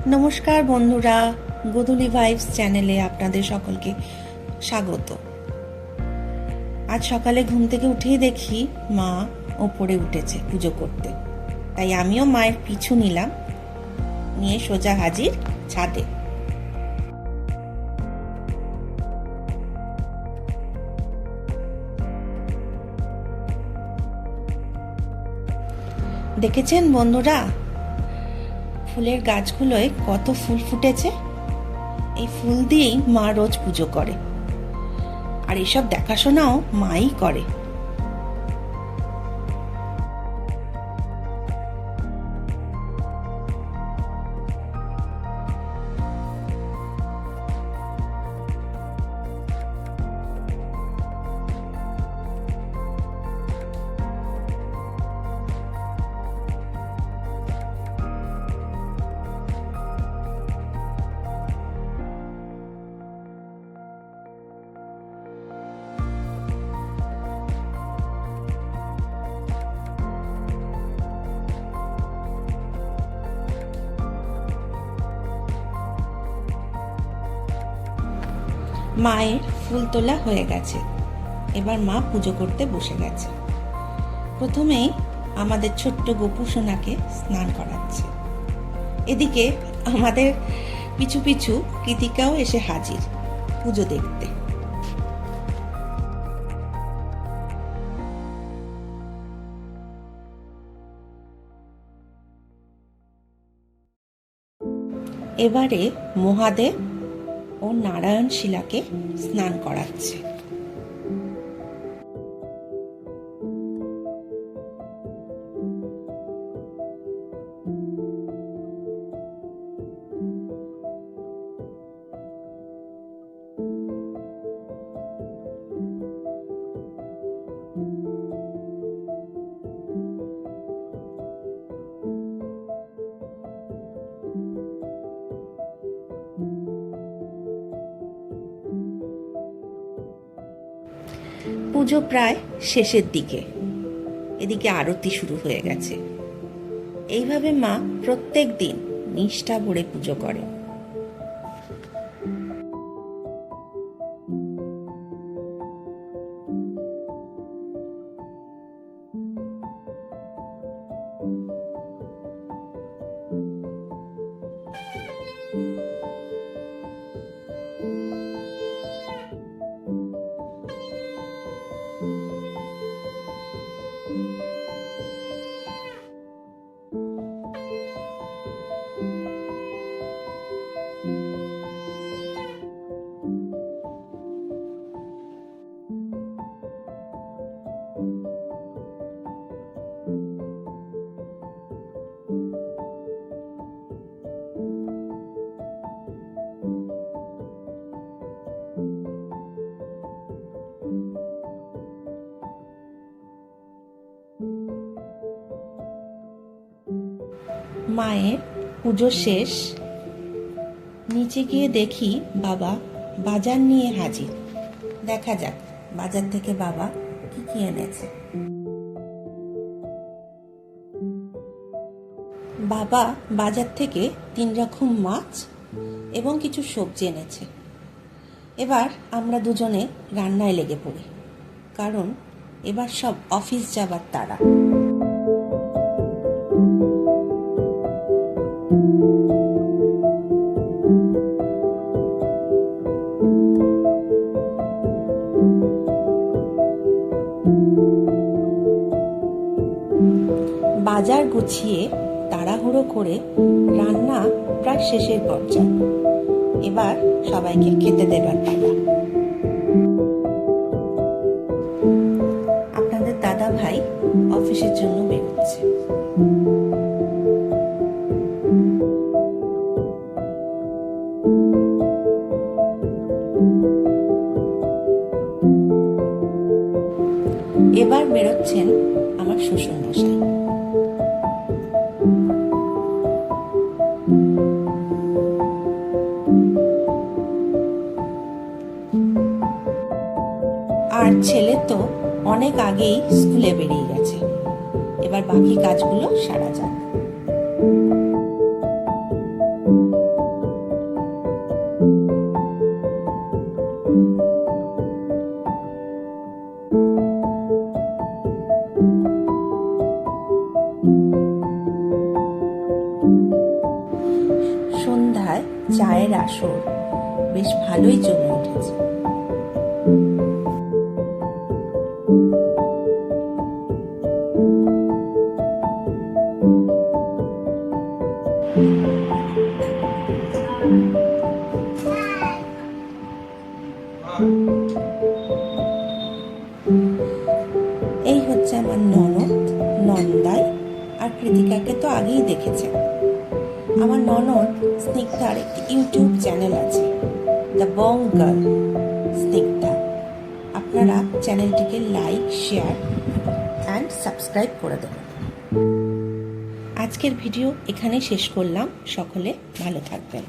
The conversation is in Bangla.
নমস্কার বন্ধুরা, গোধূলি ভাইবস চ্যানেলে আপনাদের সকলকে স্বাগত। আজ সকালে ঘুম থেকে উঠেই দেখি মা ওপরে উঠেছে পুজো করতে, তাই আমিও মায়ের পিছু নিলাম, নিয়ে সোজা হাজির ছাদে। দেখেছেন বন্ধুরা, ফুলের গাছগুলোয় কত ফুল ফুটেছে। এই ফুল দিয়েই মা রোজ পুজো করে, আর এসব দেখাশোনাও মাই করে। মায়ের ফুল তোলা হয়ে গেছে, এবার মা পুজো করতে বসে গেছে। প্রথমেই আমাদের ছোট্ট গোপু সোনাকে স্নান করাচ্ছে। এদিকে আমাদের পিছু পিছু কৃতিকাও এসে হাজির পুজো দেখতে। এবারে মহাদেব ও নারায়ণ শিলাকে স্নান করাচ্ছে। পুজো প্রায় শেষের দিকে, এদিকে আরতি শুরু হয়ে গেছে। এইভাবে মা প্রত্যেক দিন নিষ্ঠা ভরে পুজো করে। মায়ের পুজো শেষ, নিচে গিয়ে দেখি বাবা বাজার নিয়ে হাজির। দেখা যাক বাজার থেকে বাবা কি কি এনেছে। বাবা বাজার থেকে 3 রকম মাছ এবং কিছু সবজি এনেছে। এবার আমরা দুজনে রান্নায় লেগে পড়ি, কারণ এবার সব অফিস যাবার তাড়া। বাজার গুছিয়ে তাড়াহুড়ো করে রান্না প্রায় শেষের পর্যায়ে। এবার সবাইকে খেতে দেবার পালা। আপনাদের দাদা ভাই অফিসের জন্য বেরোচ্ছে। এবার বেরোচ্ছেন আমার শ্বশুর মশাই। আর ছেলে তো অনেক আগেই স্কুলে বেরিয়ে গেছে। এবার বাকি কাজগুলো সারা যাক। চায়ের আসর বেশ ভালোই জমে উঠেছে। এই হচ্ছে আমার ননদ, নন্দাই আর কৃতিকাকে তো আগেই দেখেছেন। আমার ননদ স্নিগ্ধার একটি ইউটিউব চ্যানেল আছে, দ্য বং গার্ল স্নিগ্ধা। আপনারা চ্যানেলটিকে লাইক, শেয়ার অ্যান্ড সাবস্ক্রাইব করে দেবেন। আজকের ভিডিও এখানে শেষ করলাম। সকলে ভালো থাকবেন।